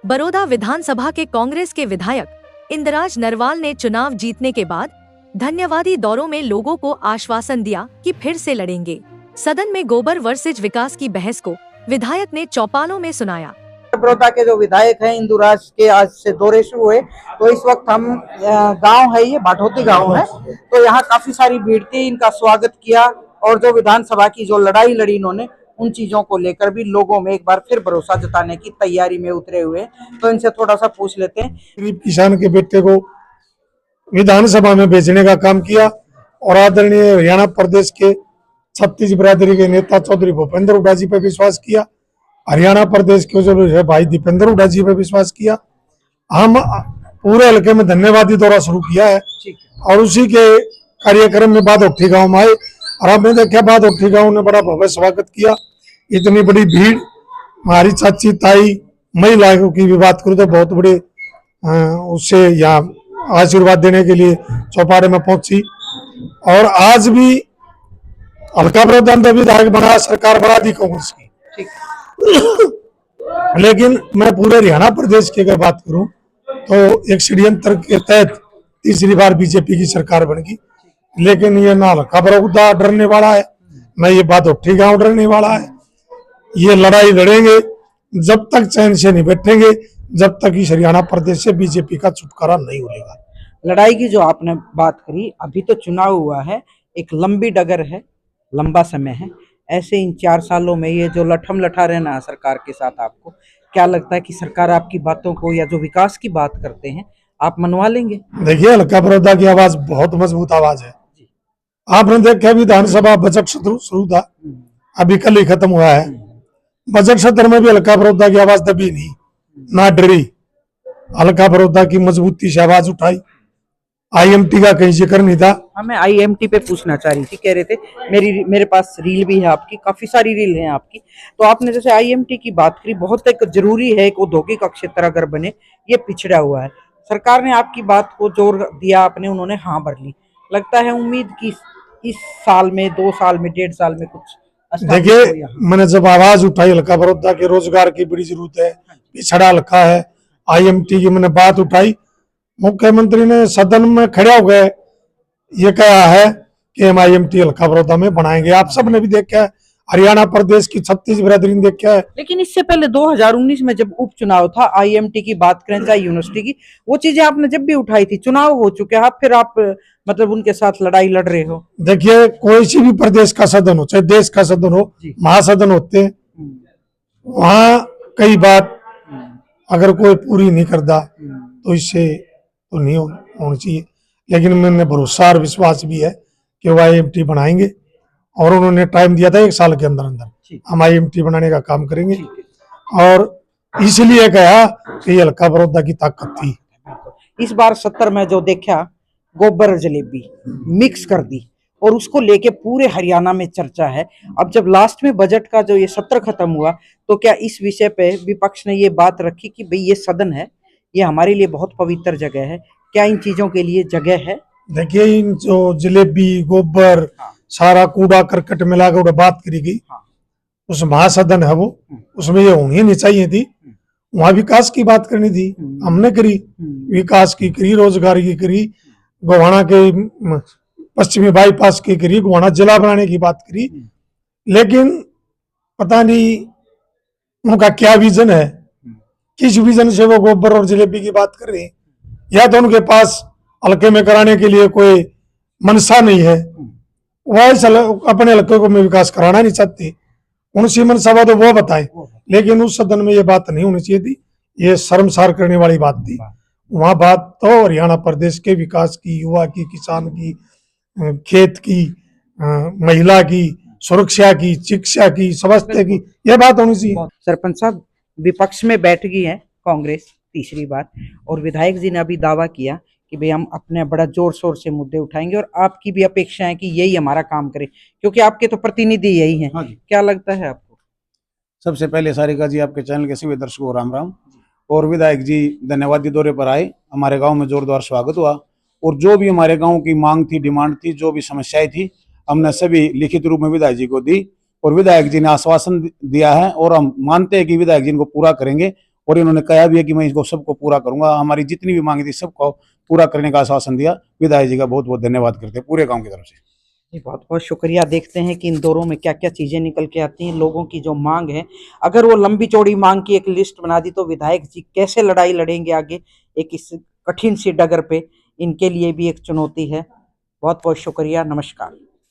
बड़ौदा विधानसभा के कांग्रेस के विधायक इंदराज नरवाल ने चुनाव जीतने के बाद धन्यवादी दौरों में लोगों को आश्वासन दिया कि फिर से लड़ेंगे। सदन में गोबर वर्सेज विकास की बहस को विधायक ने चौपालों में सुनाया। बड़ौदा के जो विधायक हैं इंदुराज के आज से दौरे शुरू हुए, तो इस वक्त हम गांव है, ये भाटौती गांव है, तो यहाँ काफी सारी भीड़ थी। इनका स्वागत किया और जो विधानसभा की जो लड़ाई लड़ी इन्होंने, उन चीजों को लेकर भी लोगों में एक बार फिर भरोसा जताने की तैयारी में उतरे हुए हैं। तो इनसे थोड़ा सा पूछ लेते हैं। गरीब किसान के बेटे को विधानसभा में भेजने का काम किया और आदरणीय हरियाणा प्रदेश के छत्तीस बिरादरी के नेता चौधरी भूपेंद्र हुड्डा जी पर विश्वास किया, हरियाणा प्रदेश के जो है भाई दीपेंद्र हुड्डा जी पर विश्वास किया। हम पूरे हल्के में धन्यवादी दौरा शुरू किया है और उसी के कार्यक्रम में बादौठी गांव में आए और हमने देखा बादौठी गांव ने बड़ा भव्य स्वागत किया। इतनी बड़ी भीड़, हमारी चाची ताई महिलाओं की भी बात करूँ तो बहुत बड़े उससे यहाँ आशीर्वाद देने के लिए चौपाड़े में पहुंची। और आज भी हल्का बड़ौदा विधायक बना, सरकार बना दी कांग्रेस की, लेकिन मैं पूरे हरियाणा प्रदेश की अगर बात करूं तो एक षड्यंत्र के तहत तीसरी बार बीजेपी की सरकार बन गई। लेकिन ये ना हल्का बड़ौदा डरने वाला है, ना ये बादौठी गांव डरने वाला है। ये लड़ाई लड़ेंगे जब तक चैन से नहीं बैठेंगे, जब तक इस हरियाणा प्रदेश से बीजेपी का छुटकारा नहीं होगा। लड़ाई की जो आपने बात करी, अभी तो चुनाव हुआ है, एक लंबी डगर है, लंबा समय है। ऐसे इन 4 सालों में ये जो लठम लठा रहना है सरकार के साथ, आपको क्या लगता है कि सरकार आपकी बातों को या जो विकास की बात करते हैं आप मनवा लेंगे? देखिए, हल्का बड़ौदा की आवाज बहुत मजबूत आवाज है। आपने देखा विधानसभा बजट सत्र शुरू था, अभी कल ही खत्म हुआ है। बजट सत्र में भी हल्का बड़ौदा की आवाज दबी नहीं, ना डरी। हल्का बड़ौदा की मजबूती से आवाज उठाई। आईएमटी का कहीं जिक्र नहीं था। मैं आईएमटी पे पूछना चाह रही थी, कह रहे थे मेरे पास रील भी है आपकी, काफी सारी रील है आपकी। तो आपने जैसे आईएमटी की बात करी, बहुत एक जरूरी है, एक औद्योगिक क्षेत्र अगर बने, ये पिछड़ा हुआ है। सरकार ने आपकी बात को जोर दिया, आपने उन्होंने हाँ भर ली। लगता है उम्मीद की इस साल में, 2 साल में, 1.5 साल में कुछ। देखिए, मैंने जब आवाज उठाई हल्का बड़ौदा के रोजगार की बड़ी जरूरत है, पिछड़ा हल्का है, आईएमटी की मैंने बात उठाई, मुख्यमंत्री ने सदन में खड़े हो गए ये कहा है कि हम आईएमटी हल्का बड़ौदा में बनाएंगे। आप सब ने भी देखा है, हरियाणा प्रदेश की 36 बिरादरी ने देखा है। लेकिन इससे पहले 2019 में जब उपचुनाव था, आईएमटी की बात करें चाहे यूनिवर्सिटी की, वो चीजें आपने जब भी उठाई थी, चुनाव हो चुके हैं, फिर आप मतलब उनके साथ लड़ाई लड़ रहे हो। देखिए, कोई सी भी प्रदेश का सदन हो, चाहे देश का सदन हो, महासदन होते हैं, वहां कई बात अगर कोई पूरी नहीं करता तो इससे तो नहीं होनी चाहिए। लेकिन मैंने भरोसा और विश्वास भी है कि वो आईएमटी बनाएंगे और उन्होंने टाइम दिया था 1 साल के अंदर अंदर हम आईएमटी बनाने का काम करेंगे। और इसलिए कहा कि हल्का बड़ौदा की ताकत थी। इस बार 70 में जो देखा, गोबर और जलेबी मिक्स कर दी और उसको लेके पूरे हरियाणा में चर्चा है। अब जब लास्ट में बजट का जो ये सत्र खत्म हुआ, तो क्या इस विषय पे विपक्ष ने ये बात रखी कि भाई ये सदन है, ये हमारे लिए बहुत पवित्र जगह है, क्या इन चीजों के लिए जगह है? देखिए, इन जो जलेबी, गोबर, सारा कूड़ा करकट मिलाकर बात करी गई, उस महासदन है वो, उसमें ये होनी नहीं चाहिए थी। वहां विकास की बात करनी थी, हमने करी, विकास की करी, रोजगार की करी, गोवाना के पश्चिमी बाईपास की करी, गोवाना जिला बनाने की बात करी। लेकिन पता नहीं उनका क्या विजन है, किस विजन से वो गोबर और जलेबी की बात कर रहे हैं। या तो उनके पास हल्के में कराने के लिए कोई मनसा नहीं है, वह अपने हल्के को में विकास कराना नहीं चाहते, उनसे मनसा तो वो बताए। लेकिन उस सदन में ये बात नहीं होनी चाहिए थी, ये शर्मसार करने वाली बात थी। वहां बात तो हरियाणा प्रदेश के विकास की, युवा की, किसान की, खेत की, महिला की, सुरक्षा की, शिक्षा की, स्वास्थ्य की, यह बात होनी चाहिए। सरपंच साहब, विपक्ष में बैठ गई है कांग्रेस तीसरी बार, और विधायक जी ने अभी दावा किया कि भाई हम अपने बड़ा जोर शोर से मुद्दे उठाएंगे और आपकी भी अपेक्षा है कि यही हमारा काम करे, क्योंकि आपके तो प्रतिनिधि यही हैं। क्या लगता है आपको? सबसे पहले सारिका जी, आपके चैनल के सभी दर्शकों को राम राम। और विधायक जी धन्यवादी दौरे पर आए, हमारे गांव में जोरदार स्वागत हुआ और जो भी हमारे गांव की मांग थी, डिमांड थी, जो भी समस्याएं थी, हमने सभी लिखित रूप में विधायक जी को दी और विधायक जी ने आश्वासन दिया है और हम मानते हैं कि विधायक जी इनको पूरा करेंगे और इन्होंने कहा भी है कि मैं इसको सबको पूरा करूंगा। हमारी जितनी भी मांगी थी सबको पूरा करने का आश्वासन दिया। विधायक जी का बहुत बहुत धन्यवाद करते हैं पूरे गांव की तरफ से। जी, बहुत बहुत शुक्रिया। देखते हैं कि इन दौरों में क्या क्या चीजें निकल के आती हैं। लोगों की जो मांग है, अगर वो लंबी चौड़ी मांग की एक लिस्ट बना दी तो विधायक जी कैसे लड़ाई लड़ेंगे आगे एक इस कठिन सी डगर पे, इनके लिए भी एक चुनौती है। बहुत बहुत शुक्रिया। नमस्कार।